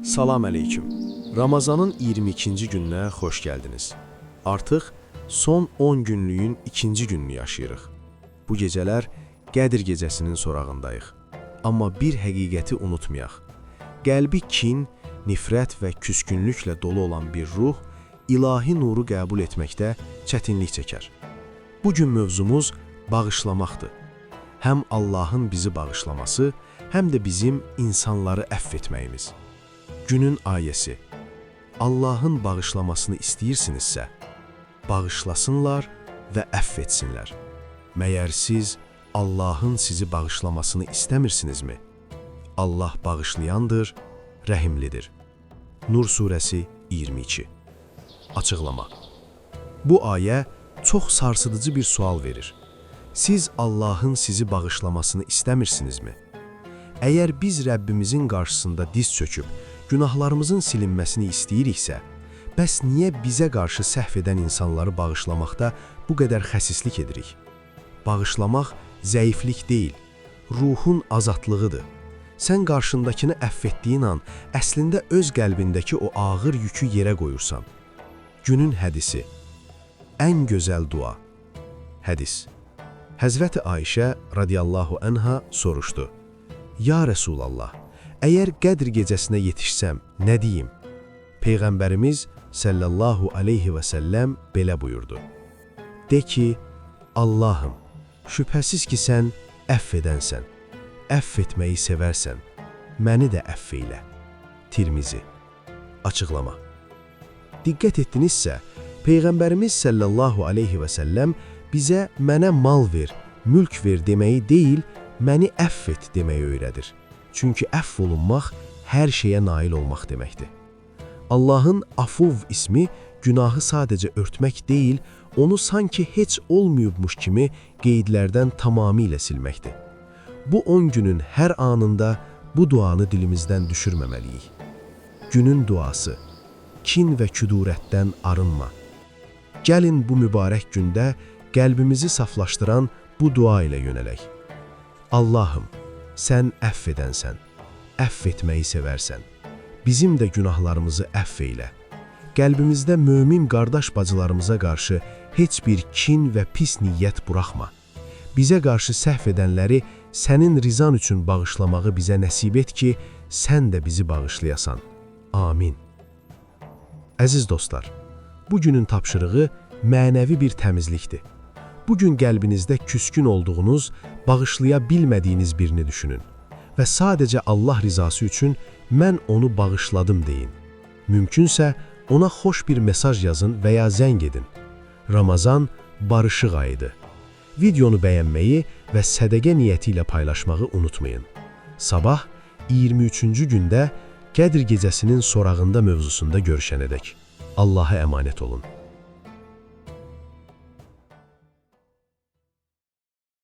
Salam əleyküm. Ramazanın 22-ci gününə xoş gəldiniz. Artıq son 10 günlüyün ikinci gününü yaşayırıq. Bu gecələr Qədir gecəsinin sorağındayıq. Amma bir həqiqəti unutmayaq. Qəlbi kin, nifrət və küskünlüklə dolu olan bir ruh, ilahi nuru qəbul etməkdə çətinlik çəkər. Bugün mövzumuz bağışlamaqdır. Həm Allahın bizi bağışlaması, həm də bizim insanları əfv etməyimiz. Günün ayəsi: Allahın bağışlamasını istəyirsinizsə, bağışlasınlar və əfv etsinlər. Məyər siz Allahın sizi bağışlamasını istəmirsinizmi? Allah bağışlayandır, rəhimlidir. Nur surəsi 22. Açıqlama. Bu ayə çox sarsıdıcı bir sual verir. Siz Allahın sizi bağışlamasını istəmirsinizmi? Əgər biz Rəbbimizin qarşısında diz çöküb, günahlarımızın silinməsini istəyiriksə, bəs niyə bizə qarşı səhv edən insanları bağışlamaqda bu qədər xəsislik edirik? Bağışlamaq zəiflik deyil, ruhun azadlığıdır. Sən qarşındakını əfv etdiyin an, əslində öz qəlbindəki o ağır yükü yerə qoyursan. Günün hədisi: ən gözəl dua. Hədis: Həzrəti Ayşə radiyallahu anha soruşdu: Ya Rəsulallah, əgər Qədr gecəsinə yetişsəm, nə deyim? Peyğəmbərimiz sallallahu aleyhi və səlləm belə buyurdu: De ki, Allahım, şübhəsiz ki sən əfv edənsən, əfv etməyi sevərsən, məni də əfv eylə. Tirmizi. Açıqlama. Diqqət etdinizsə, Peyğəmbərimiz sallallahu aleyhi və səlləm bizə mənə mal ver, mülk ver deməyi deyil, məni əfv et deməyi öyrədir. Çünki əfv olunmaq hər şeyə nail olmaq deməkdir. Allahın Afuv ismi günahı sadəcə örtmək deyil, onu sanki heç olmayıbmış kimi qeydlərdən tamamilə silməkdir. Bu 10 günün hər anında bu duanı dilimizdən düşürməməliyik. Günün duası: kin və küdurətdən arınma. Gəlin bu mübarək gündə qəlbimizi saflaşdıran bu dua ilə yönələk. Allahım, sən əfv edənsən, əfv etməyi sevərsən. Bizim də günahlarımızı əfv eylə. Qəlbimizdə mömin qardaş bacılarımıza qarşı heç bir kin və pis niyyət buraxma. Bizə qarşı səhv edənləri sənin rizan üçün bağışlamağı bizə nəsib et ki, sən də bizi bağışlayasan. Amin. Əziz dostlar, bugünün tapşırığı mənəvi bir təmizlikdir. Bugün qəlbinizdə küskün olduğunuz, bağışlaya bilmədiyiniz birini düşünün və sadəcə Allah rizası üçün mən onu bağışladım deyin. Mümkünsə ona xoş bir mesaj yazın və ya zəng edin. Ramazan barışıq ayıdır. Videonu bəyənməyi və sədəqə niyyəti ilə paylaşmağı unutmayın. Sabah 23-cü gündə Qədr gecəsinin sorağında mövzusunda görüşənədək. Allah'a əmanət olun.